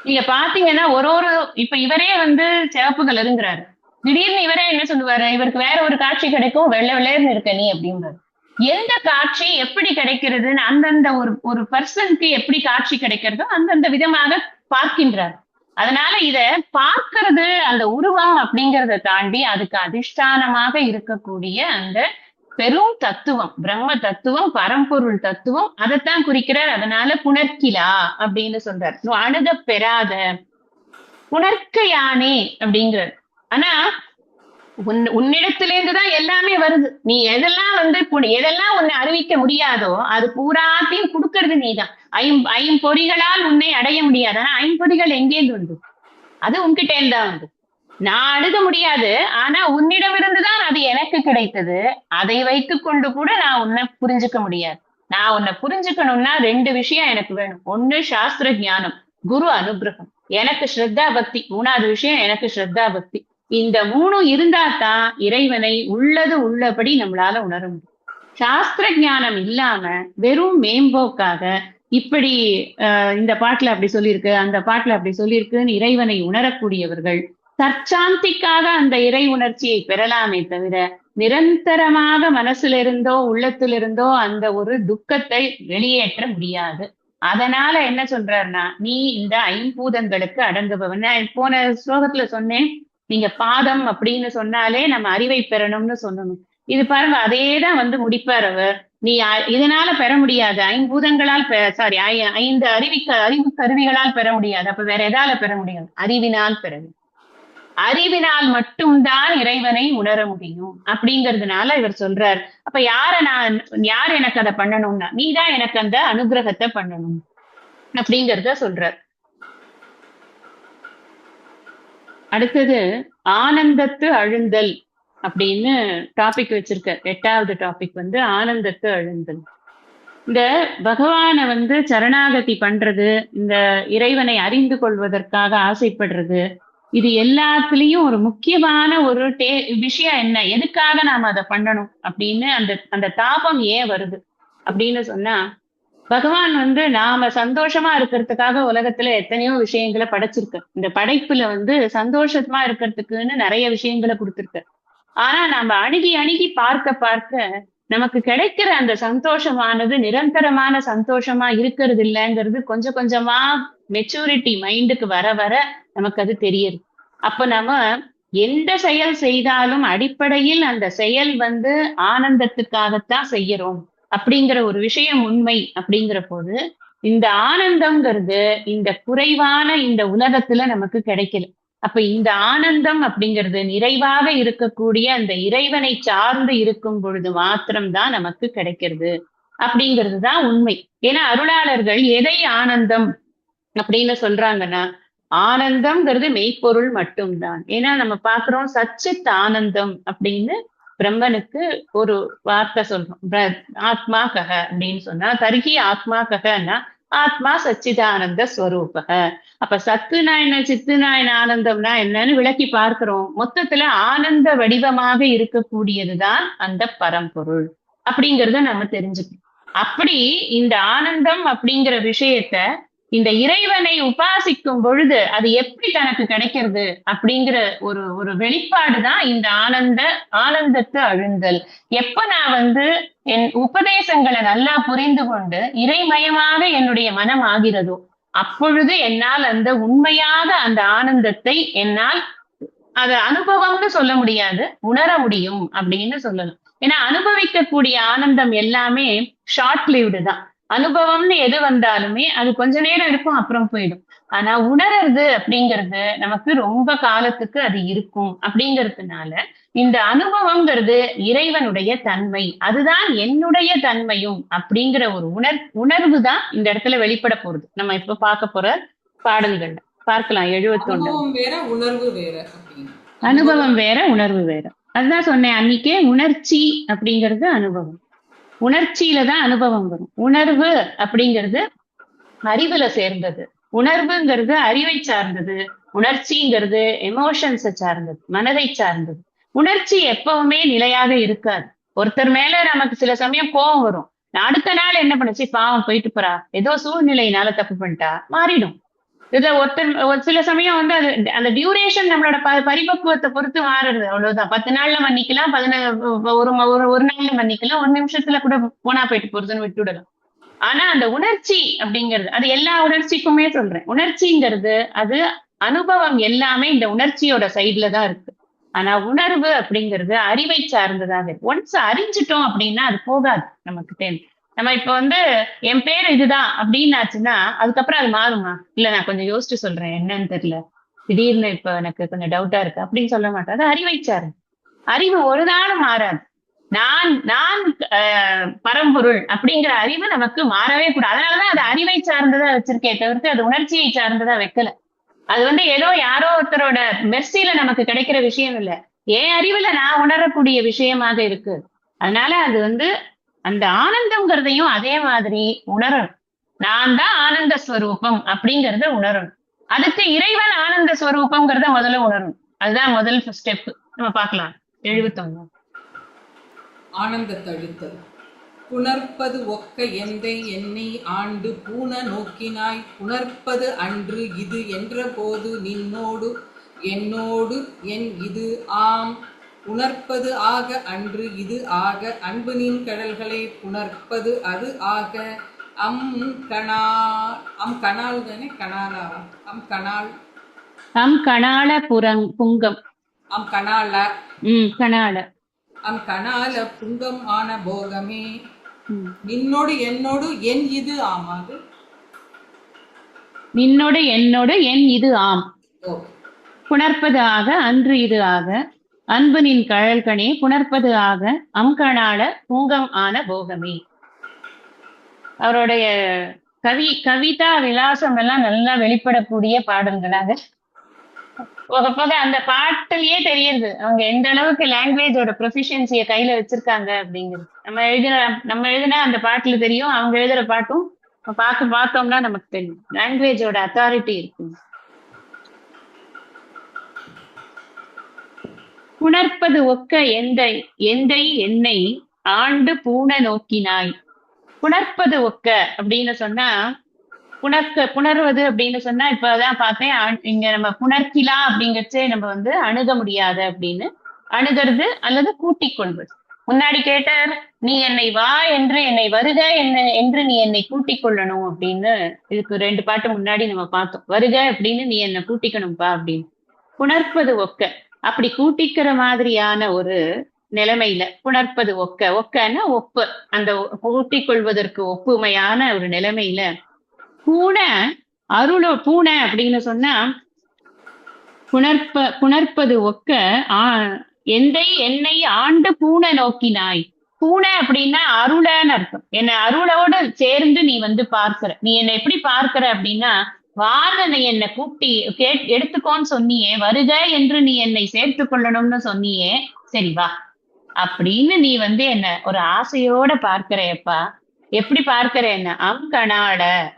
நீங்க பாத்தீங்கன்னா ஒரு இப்ப இவரே சிவப்பு கலருங்கிறாரு. திடீர்னு இவரே என்ன சொல்லுவாரு? இவருக்கு வேற ஒரு காட்சி கிடைக்கும், வெள்ளை வெள்ளையர்னு இருக்க நீ அப்படின்றாரு. எந்த காட்சி எப்படி கிடைக்கிறதுன்னு அந்தந்த ஒரு பர்சனுக்கு எப்படி காட்சி கிடைக்கிறதோ அந்தந்த விதமாக பார்க்கின்றார். அதனால இத பார்க்கிறது, அந்த உருவம் அப்படிங்கறத தாண்டி அதுக்கு அதிஷ்டானமாக இருக்கக்கூடிய அந்த பெரும் தத்துவம், பிரம்ம தத்துவம், பரம்பொருள் தத்துவம், அதைத்தான் குறிக்கிறார். அதனால புணர்கிலா அப்படின்னு சொல்றார். அணுக பெறாத புணர்க்கையானே அப்படிங்கிறார். ஆனா உன்னிடத்திலிருந்துதான் எல்லாமே வருது. நீ எதெல்லாம் எதெல்லாம் உன்னை அறிவிக்க முடியாதோ அது பூராத்தையும் கொடுக்கறது நீதான். ஐம்பொறிகளால் உன்னை அடைய முடியாது. ஆனா ஐம்பொறிகள் எங்கேருந்து வந்து? அது உன்கிட்ட இருந்தா வந்து. நான் அணுக முடியாது. ஆனா உன்னிடமிருந்துதான் அது எனக்கு கிடைத்தது. அதை வைத்துக் கொண்டு கூட நான் உன்னை புரிஞ்சுக்க முடியாது. நான் உன்னை புரிஞ்சுக்கணும்னா 2 விஷயம் எனக்கு வேணும். ஒண்ணு சாஸ்திர ஞானம், குரு அனுகிரகம். எனக்கு ஸ்ரத்தா பக்தி. 3வது விஷயம் எனக்கு ஸ்ரத்தா பக்தி. இந்த 3 இருந்தா தான் இறைவனை உள்ளது உள்ளபடி நம்மளால உணர முடியும். சாஸ்திர ஞானம் இல்லாம வெறும் மேம்போக்காக இப்படி இந்த பாட்டுல அப்படி சொல்லியிருக்கு, அந்த பாட்டுல அப்படி சொல்லியிருக்குன்னு இறைவனை உணரக்கூடியவர்கள் தற்சாந்திக்காக அந்த இறை உணர்ச்சியை பெறலாமே தவிர நிரந்தரமாக மனசுல உள்ளத்திலிருந்தோ அந்த ஒரு துக்கத்தை வெளியேற்ற முடியாது. அதனால என்ன சொல்றாருன்னா, நீ இந்த ஐம்பூதங்களுக்கு அடங்குபவன். நான் போன ஸ்லோகத்துல சொன்னேன், நீங்க பாதம் அப்படின்னு சொன்னாலே நம்ம அறிவை பெறணும்னு சொல்லணும். இது பாருங்க, அதேதான் வந்து முடிப்பார் அவர். நீ இதனால பெற முடியாது, ஐம்பூதங்களால் சாரி 5 அறிவு கருவிகளால் பெற முடியாது. அப்ப வேற எதால பெற முடியாது? அறிவினால் பெற முடியும். அறிவினால் மட்டும்தான் இறைவனை உணர முடியும் அப்படிங்கிறதுனால இவர் சொல்றார். அப்ப யார் எனக்கு அதை பண்ணணும்னா, நீதான் எனக்கு அந்த அனுகிரகத்தை பண்ணணும் அப்படிங்கிறத சொல்றார். அடுத்தது ஆனந்தத்து அழுந்தல் அப்படின்னு டாபிக் வச்சிருக்க. 8வது டாபிக் வந்து ஆனந்தத்து அழுந்தல். இந்த பகவானை வந்து சரணாகதி பண்றது, இந்த இறைவனை அறிந்து கொள்வதற்காக ஆசைப்படுறது, இது எல்லாத்துலயும் ஒரு முக்கியமான ஒரு விஷயம் என்ன, எதுக்காக நாம அதை பண்ணணும் அப்படின்னு அந்த தாபம் ஏன் வருது அப்படின்னு சொன்னா, பகவான் வந்து நாம சந்தோஷமா இருக்கிறதுக்காக உலகத்துல எத்தனையோ விஷயங்களை படைச்சிருக்க. இந்த படைப்புல வந்து சந்தோஷமா இருக்கிறதுக்குன்னு நிறைய விஷயங்களை கொடுத்திருக்க. ஆனா நம்ம அணுகி பார்க்க பார்க்க நமக்கு கிடைக்கிற அந்த சந்தோஷமானது நிரந்தரமான சந்தோஷமா இருக்கிறது இல்லைங்கிறது கொஞ்சம் கொஞ்சமா மெச்சூரிட்டி மைண்டுக்கு வர வர நமக்கு அது தெரியுது. அப்ப நம்ம எந்த செயல் செய்தாலும் அடிப்படையில் அந்த செயல் வந்து ஆனந்தத்துக்காகத்தான் செய்யறோம் அப்படிங்கிற ஒரு விஷயம் உண்மை. அப்படிங்கிற போது இந்த ஆனந்தம்ங்கிறது இந்த குறைவான இந்த உலகத்துல நமக்கு கிடைக்கல. அப்ப இந்த ஆனந்தம் அப்படிங்கிறது நிறைவாக இருக்கக்கூடிய அந்த இறைவனை சார்ந்து இருக்கும் பொழுது மாத்திரம்தான் நமக்கு கிடைக்கிறது அப்படிங்கிறது தான் உண்மை. ஏன்னா அருளாளர்கள் எதை ஆனந்தம் அப்படின்னு சொல்றாங்கன்னா, ஆனந்தம்ங்கிறது மெய்ப்பொருள் மட்டும்தான். ஏன்னா நம்ம பாக்குறோம் சச்சித் ஆனந்தம் அப்படின்னு பிரம்மனுக்கு ஒரு வார்த்தை சொல்றோம், ஆத்மா கக அப்படின்னு சொன்னா, தர்கி ஆத்மா ககன்னா ஆத்மா சச்சிதானந்த ஸ்வரூபக. அப்ப சத்துனா என்ன, சித்துனா என்ன, ஆனந்தம்னா என்னன்னு விளக்கி பார்க்கிறோம். மொத்தத்துல ஆனந்த வடிவமாக இருக்கக்கூடியதுதான் அந்த பரம்பொருள் அப்படிங்கறத நம்ம தெரிஞ்சுக்கணும். அப்படி இந்த ஆனந்தம் அப்படிங்கிற விஷயத்த இந்த இறைவனை உபாசிக்கும் பொழுது அது எப்படி தனக்கு கிடைக்கிறது அப்படிங்கிற ஒரு வெளிப்பாடுதான் இந்த ஆனந்தத்தை அழுந்தல். எப்ப நான் வந்து என் உபதேசங்களை நல்லா புரிந்து கொண்டு இறைமயமாக என்னுடைய மனம் ஆகிறதோ அப்பொழுது என்னால் அந்த உண்மையாக அந்த ஆனந்தத்தை என்னால் அதை அனுபவம்னு சொல்ல முடியாது, உணர முடியும் அப்படின்னு சொல்லலாம். ஏன்னா அனுபவிக்கக்கூடிய ஆனந்தம் எல்லாமே ஷார்ட் லிவ்டு தான். அனுபவம்னு எது வந்தாலுமே அது கொஞ்ச நேரம் இருக்கும், அப்புறம் போயிடும். ஆனா உணர்றது அப்படிங்கிறது நமக்கு ரொம்ப காலத்துக்கு அது இருக்கும். அப்படிங்கிறதுனால இந்த அனுபவம்ங்கிறது இறைவனுடைய தன்மை, அதுதான் என்னுடைய தன்மையும் அப்படிங்கிற ஒரு உணர்வு தான் இந்த இடத்துல வெளிப்பட போறது. நம்ம இப்ப பார்க்க போற பாடல்கள் பார்க்கலாம். 71 அனுபவம் வேற உணர்வு வேற. அதுதான் சொன்னேன் அன்னைக்கே, உணர்ச்சி அப்படிங்கிறது அனுபவம், உணர்ச்சியில தான் அனுபவம் வரும். உணர்வு அப்படிங்கிறது அறிவுல சேர்ந்தது, உணர்வுங்கிறது அறிவை சார்ந்தது, உணர்ச்சிங்கிறது எமோஷன்ஸை சார்ந்தது, மனதை சார்ந்தது. உணர்ச்சி எப்பவுமே நிலையாக இருக்காது. ஒருத்தர் மேல நமக்கு சில சமயம் கோபம் வரும், அடுத்த நாள் என்ன பண்ணுச்சு, பாவம் போயிட்டு போறா, ஏதோ சூழ்நிலையினால தப்பு பண்ணிட்டா, மாறிடும். இதுல ஒரு சில சமயம் வந்து அது அந்த டியூரேஷன் நம்மளோட பரிபக்குவத்தை பொறுத்து மாறுறது, அவ்வளவுதான். 10 நாள்ல மன்னிக்கலாம், ஒரு நாள்ல மன்னிக்கலாம், ஒரு நிமிஷத்துல கூட போனா போயிட்டு போறதுன்னு விட்டுவிடலாம். ஆனா அந்த உணர்ச்சி அப்படிங்கிறது, அது எல்லா உணர்ச்சிக்குமே சொல்றேன், உணர்ச்சிங்கிறது அது அனுபவம் எல்லாமே இந்த உணர்ச்சியோட சைட்ல தான் இருக்கு. ஆனா உணர்வு அப்படிங்கிறது அறிவை சார்ந்ததாக இருக்கு. ஒன்ஸ் அறிஞ்சிட்டோம் அப்படின்னா அது போகாது நமக்கு. நம்ம இப்ப வந்து என் பேர் இதுதான் அப்படின்னு ஆச்சுன்னா அதுக்கப்புறம் அது மாறுமா? இல்ல நான் கொஞ்சம் யோசிச்சு சொல்றேன், என்னன்னு தெரியல, திடீர்னு இப்ப எனக்கு கொஞ்சம் டவுட்டா இருக்கு அப்படின்னு சொல்ல மாட்டேன். அது அறிவை சார்ந்து. அறிவு ஒரு நாளும் மாறாது. நான் நான் பரம்பொருள் அப்படிங்கிற அறிவு நமக்கு மாறவே கூடாது. அதனாலதான் அது அறிவை சார்ந்ததா வச்சிருக்கே தவிர்த்து அது உணர்ச்சியை சார்ந்ததா வைக்கல. அது ஏதோ யாரோ ஒருத்தரோட மெர்சில நமக்கு கிடைக்கிற விஷயம் இல்ல. என் அறிவுல நான் உணரக்கூடிய விஷயமாக இருக்கு. அதனால அது அந்த ஆனந்தம்ங்கிறதையும் அதே மாதிரி உணரணும். நான் தான் ஆனந்த ஸ்வரூபம் அப்படிங்கறத உணரணும். அதுக்கு இறைவன் ஆனந்த ஸ்வரூபம்ங்கிறத முதல்ல உணரணும். அதுதான் முதல் ஸ்டெப். நம்ம பார்க்கலாம். 71 ஆனந்த தழுத்தல். புணர்ப்பது ஒக்க எந்தை என்னை ஆண்டு பூண நோக்கினாய் புணர்ப்பது அன்று இது என்ற போது நின்னோடு என்னோடு என் இது ஆம் உணர்ப்பது ஆக அன்று இது ஆக அன்பு நின் கடல்களை புணர்ப்பது அது ஆக அம் கணால் தானே கணாலா அம் கணால புங்கம் கணால கணால புங்கம் ஆன போகமே நின்னோடு என்னோடு என் இது ஆமாது நின்னோடு என்னோடு என் இது ஆம் புணர்ப்பது ஆக அன்று இது ஆக அன்பு நின் கழல்கனே புணர்ப்பது ஆக அம்கணால புங்கம் ஆன போகமே. அவருடைய கவிதா விலாசம் எல்லாம் நல்லா வெளிப்படக்கூடிய பாடல்களாக போக அந்த பாட்டிலேயே தெரியுது அவங்க எந்த அளவுக்கு லாங்குவேஜோட ப்ரொஃபிஷியன்சியை கையில வச்சிருக்காங்க அப்படிங்கிறது. நம்ம எழுதினா அந்த பாட்டுல தெரியும், அவங்க எழுதுற பாட்டும் பார்த்தோம்னா நமக்கு தெரியும். லாங்குவேஜோட அத்தாரிட்டி இருக்கு. புணர்ப்பது ஒக்க எந்தை என்னை ஆண்டு பூண நோக்கினாய். புணர்ப்பது ஒக்க அப்படின்னு சொன்னா புணர்வது அப்படின்னு சொன்னா இப்பதான் பார்த்தேன் இங்க நம்ம புணர்க்கிலா அப்படிங்கச்சே நம்ம அணுக முடியாத அப்படின்னு அணுகிறது அல்லது கூட்டிக் கொள்வது. முன்னாடி கேட்டார், நீ என்னை வா என்று என்னை வருக என்று நீ என்னை கூட்டிக் கொள்ளணும் அப்படின்னு. இதுக்கு 2 பாட்டு முன்னாடி நம்ம பார்த்தோம். வருக அப்படின்னு நீ என்னை கூட்டிக்கணும்பா அப்படின்னு. புணர்ப்பது ஒக்க அப்படி கூட்டிக்கிற மாதிரியான ஒரு நிலைமையில புணர்ப்பது ஒக்கன்னா ஒப்பு, அந்த கூட்டிக் கொள்வதற்கு ஒப்புமையான ஒரு நிலைமையில பூனை அப்படின்னு சொன்னா புணர்ப்பது ஒக்க எந்தை என்னை ஆண்டு பூனை நோக்கினாய். பூனை அப்படின்னா அருளன்னு அர்த்தம். என்னை அருளோடு சேர்ந்து நீ பார்க்கிற. நீ என்னை எப்படி பார்க்கிற அப்படின்னா, வாதனை என்னை கூட்டி எடுத்துக்கோன்னு சொன்னியே, வருக என்று நீ என்னை சேர்த்து கொள்ளணும்னு சொன்னியே, சரி வா அப்படின்னு நீ என்ன ஒரு ஆசையோட பார்க்கிறேப்பா. எப்படி பார்க்கிறேன்னா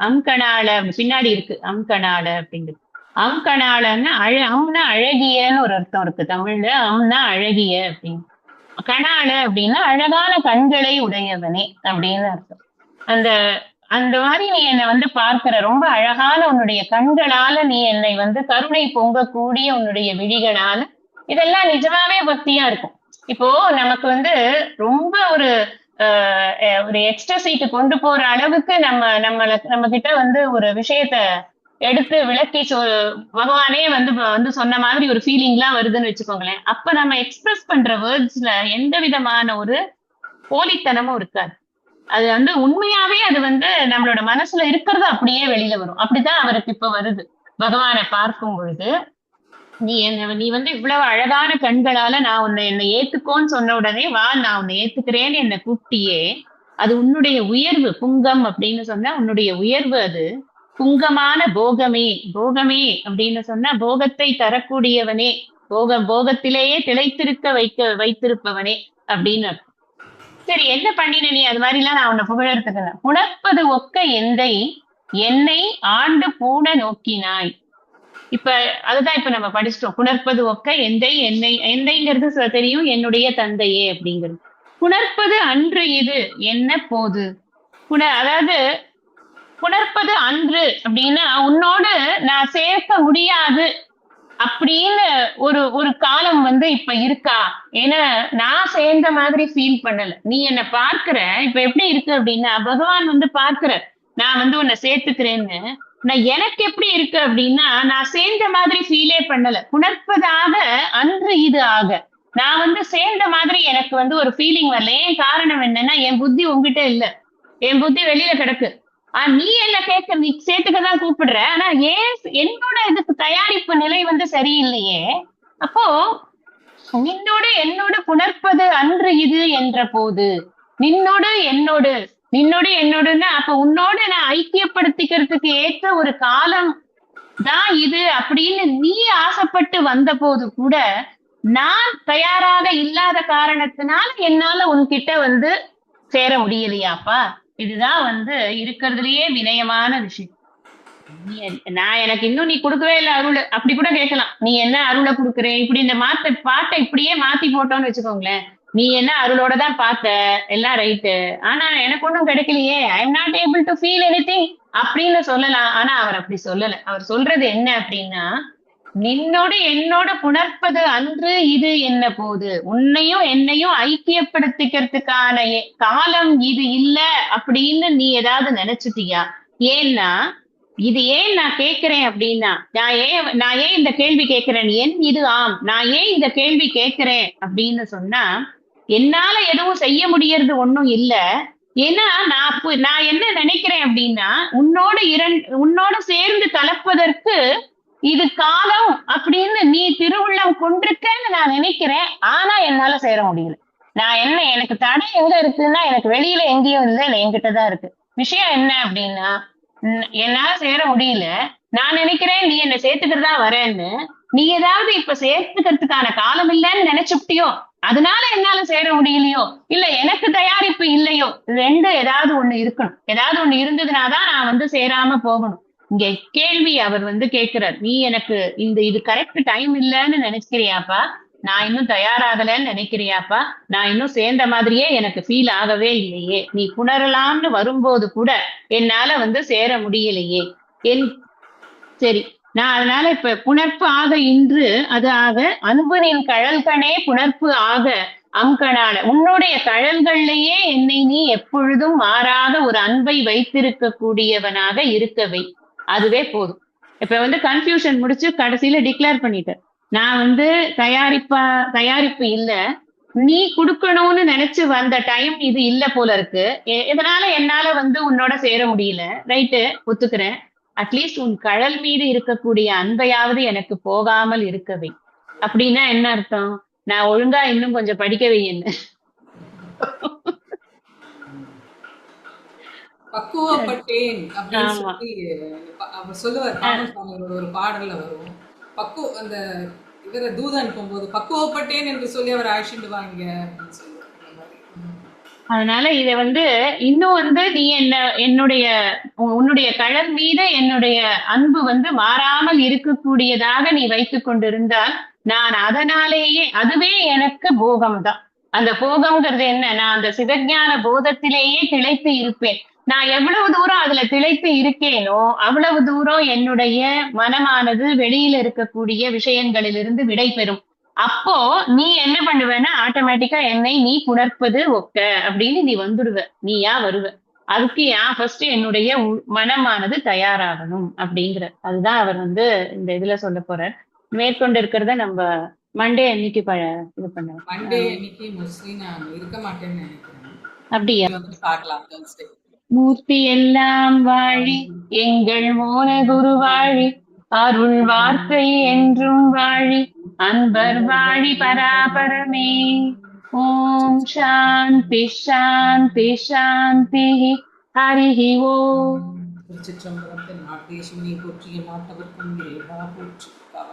அம்கணால பின்னாடி இருக்கு அம்கணால அப்படிங்கிறது. அம்கணாலன்னா அம்னா அழகியன்னு ஒரு அர்த்தம் இருக்கு தமிழ்ல. அம்னா அழகிய அப்படின்னு. கணால அப்படின்னா அழகான கண்களை உடையவனே அப்படின்னு அர்த்தம். அந்த அந்த மாதிரி நீ என்னை பார்க்கிற, ரொம்ப அழகான உன்னுடைய கண்களால நீ என்னை கருணை பொங்கக்கூடிய உன்னுடைய விழிகளால, இதெல்லாம் நிஜமாவே பக்தியா இருக்கும். இப்போ நமக்கு ரொம்ப ஒரு எக்ஸ்ட்ரா கொண்டு போற அளவுக்கு நம்ம கிட்ட ஒரு விஷயத்த எடுத்து விளக்கி பகவானே சொன்ன மாதிரி ஒரு ஃபீலிங் எல்லாம் வருதுன்னு வச்சுக்கோங்களேன். அப்ப நம்ம எக்ஸ்பிரஸ் பண்ற வேர்ட்ஸ்ல எந்த விதமான ஒரு போலித்தனமும் இருக்காது. அது உண்மையாவே அது நம்மளோட மனசுல இருக்கிறது அப்படியே வெளியில வரும். அப்படிதான் அவருக்கு இப்ப வருது. பகவானை பார்க்கும் பொழுது நீ இவ்வளவு அழகான கண்களால நான் என்னை ஏத்துக்கோன்னு சொன்ன உடனே, வா நான் உன்னை ஏத்துக்கிறேன்னு என்னை கூப்பிட்டியே, அது உன்னுடைய உயர்வு. புங்கம் அப்படின்னு சொன்னா உன்னுடைய உயர்வு. அது புங்கமான போகமே அப்படின்னு சொன்னா போகத்தை தரக்கூடியவனே, போகத்திலேயே திளைத்திருக்க வைத்திருப்பவனே அப்படின்னு. சரி, என்ன பண்ணின நீ? அது மாதிரி எல்லாம் நான் உன்னை புகழறதுக்கு. புணர்ப்பது ஒக்க எந்தை என்னை ஆண்டு பூண நோக்கினாய். இப்ப அதுதான் இப்ப நம்ம படிச்சிட்டோம். புணர்ப்பது ஒக்க எந்தைங்கிறது தெரியும், என்னுடைய தந்தையே அப்படிங்கிறது. புணர்ப்பது அன்று இது என்ன போது. அதாவது புணர்ப்பது அன்று அப்படின்னா உன்னோடு நான் சேர்க்க முடியாது அப்படின்னு ஒரு காலம் இப்ப இருக்கா? ஏன்னா நான் சேர்ந்த மாதிரி ஃபீல் பண்ணல. நீ என்ன பார்க்கிற இப்ப எப்படி இருக்கு அப்படின்னா, பகவான் பார்க்கிற நான் உன்னை சேர்த்துக்கிறேன்னு. நான் எனக்கு எப்படி இருக்கு அப்படின்னா, நான் சேர்ந்த மாதிரி ஃபீலே பண்ணல. புணர்ப்பதாக அன்று இது ஆக நான் சேர்ந்த மாதிரி எனக்கு ஒரு ஃபீலிங் வரல. ஏன் காரணம் என்னன்னா, என் புத்தி உங்ககிட்ட இல்ல, என் புத்தி வெளியில கிடக்கு. நீ என்ன நீ சேர்த்துக்கதான் கூப்பிடுற. ஆனா ஏன் என்னோட இதுக்கு தயாரிப்பு நிலை சரியில்லையே. அப்போ நின்னோடு என்னோடு புணர்ப்பது அன்று இது என்ற போது, நின்னோடு என்னோடு நின்னோடு என்னோடுன்னா அப்ப உன்னோடு நான் ஐக்கியப்படுத்திக்கிறதுக்கு ஏற்ற ஒரு காலம் தான் இது அப்படின்னு நீ ஆசைப்பட்டு வந்த போது கூட நான் தயாராக இல்லாத காரணத்தினால என்னால உன்கிட்ட வந்து சேர முடியலையாப்பா. இதுதான் வந்து இருக்கிறதுலயே வினயமான விஷயம். நான் எனக்கு இன்னும் நீ கொடுக்கவே இல்லை அருள் அப்படி கூட கேட்கலாம். நீ என்ன அருளை கொடுக்குற இப்படி இந்த பாட்டை இப்படியே மாத்தி போட்டோம்னு வச்சுக்கோங்களேன். நீ என்ன அருளோட தான் பார்த்த, எல்லாம் ரைட்டு, ஆனா எனக்கு ஒன்றும் கிடைக்கலையே, I am not able to feel anything அப்படின்னு சொல்லலாம். ஆனா அவர் அப்படி சொல்லல. அவர் சொல்றது என்ன அப்படின்னா, நின்னோடு என்னோட புணர்ப்பது அன்று இது என்ன போது, உன்னையும் என்னையும் ஐக்கியப்படுத்திக்கிறதுக்கான காலம் இது இல்ல அப்படின்னு நீ ஏதாவது நினைச்சிட்டியா? ஏன்னா இது ஏன் நான் கேட்கிறேன் அப்படின்னா, நான் ஏன் இந்த கேள்வி கேட்கிறேன், என் இது ஆம், நான் ஏன் இந்த கேள்வி கேட்கிறேன் அப்படின்னு சொன்னா, என்னால எதுவும் செய்ய முடியறது ஒண்ணும் இல்ல. ஏன்னா நான் என்ன நினைக்கிறேன் அப்படின்னா, உன்னோட சேர்ந்து கலப்பதற்கு இது காலம் அப்படின்னு நீ திருவுள்ளம் கொண்டிருக்கன்னு நான் நினைக்கிறேன். ஆனா என்னால சேர முடியல. எனக்கு தடை எங்க இருக்குன்னா, எனக்கு வெளியில எங்கேயும் இல்லை, என்கிட்டதான் இருக்கு. விஷயம் என்ன அப்படின்னா, என்னால சேர முடியல. நான் நினைக்கிறேன் நீ என்ன சேர்த்துக்கிறதா வரேன்னு. நீ ஏதாவது இப்ப சேர்த்துக்கிறதுக்கான காலம் இல்லைன்னு நினைச்சுட்டியோ, அதனால என்னால சேர முடியலையோ, இல்ல எனக்கு தயாரிப்பு இல்லையோ, ரெண்டு ஏதாவது ஒண்ணு இருக்கணும். ஏதாவது ஒண்ணு இருந்ததுனாதான் நான் வந்து சேராம போகணும். இங்க கேள்வி அவர் வந்து கேட்கிறார், நீ எனக்கு இது கரெக்ட் டைம் இல்லைன்னு நினைக்கிறியாப்பா, நான் இன்னும் தயாராகலன்னு நினைக்கிறியாப்பா, நான் இன்னும் சேர்ந்த மாதிரியே எனக்கு ஃபீல் ஆகவே இல்லையே, நீ புணரலாம்னு வரும்போது கூட என்னால வந்து சேர முடியலையே. சரி, நான் அதனால இப்ப புணர்ப்பு ஆக இன்று அது ஆக அன்புனின் கழல்கனே புணர்ப்பு ஆக அம்கணான உன்னுடைய கழல்கள்லயே என்னை நீ எப்பொழுதும் மாறாத ஒரு அன்பை வைத்திருக்க கூடியவனாக இருக்கவை, அதுவே போதும். இப்ப வந்து கன்ஃபியூஷன் முடிச்சு கடைசியில டிக்ளேர் பண்ணிட்டேன். நான் வந்து தயாரிப்பு இல்ல, நீ குடுக்கணும்னு நினைச்சு வந்த டைம் இது இல்ல போல இருக்கு, இதனால என்னால வந்து உன்னோட சேர முடியல. ரைட்டு, ஒத்துக்கிறேன். அட்லீஸ்ட் உன் கழல் மீது இருக்கக்கூடிய அன்பையாவது எனக்கு போகாமல் இருக்கவை. அப்படின்னா என்ன அர்த்தம்? நான் ஒழுங்கா இன்னும் கொஞ்சம் படிக்கவே என்ன பக்குவப்பட்டேன் அப்படின்னு சொல்லி அவர் சொல்லுவார். ஒரு பாடல்ல வரும், அந்த இவரை தூதன் அனுப்பும்போது பக்குவப்பட்டேன் என்று சொல்லி அவர் அழைச்சிடுவாங்க அப்படின்னு சொல்லுவார். அதனால இத வந்து இன்னும் வந்து நீ உன்னுடைய கழல் மீது என்னுடைய அன்பு வந்து மாறாமல் இருக்கக்கூடியதாக நீ வைத்துக் கொண்டிருந்தால், நான் அதனாலேயே அதுவே எனக்கு போகம்தான். அந்த போகம்ங்கிறது என்ன, நான் அந்த சிவஞான போதத்திலேயே திளைத்து இருப்பேன். நான் எவ்வளவு தூரம் அதுல திளைத்து இருக்கேனோ அவ்வளவு தூரம் என்னுடைய மனமானது வெளியில இருக்கக்கூடிய விஷயங்களிலிருந்து விடை பெறும். அப்போ நீ என்ன பண்ணுவேன்னா, ஆட்டோமேட்டிக்கா என்னை நீ புணர்ப்பது ஒக்க அப்படின்னு நீ வந்துடுவ, நீயா வருவ. அதுக்கு ஃபர்ஸ்ட் என்னுடைய மனமானது தயாராகணும் அப்படிங்கிற, அதுதான் அவர் வந்து இந்த இதுல சொல்ல போறார். மேற்கொண்டு இருக்கிறத நம்ம மண்டே அன்னைக்கு இது பண்ண. மண்டே அன்னைக்கு மோஸ்ட்லி நான் இருக்க மாட்டேன்னு நினைக்கிறேன். அப்படியா? பார்க்கலாம். மூர்த்தி எல்லாம் வாழி எங்கள் மோன குரு வாழி, அருள் வார்த்தை என்றும் வாழி, அன்பர் வாழி பராபரமே. ஓம் சாந்தி சாந்தி சாந்தி. ஹரிஹி ஓம். திருச்சிற்றம்பலம். நாட்டேசுவனை போற்றிய நாட்டவர்க்கும் இறைவா போற்றி.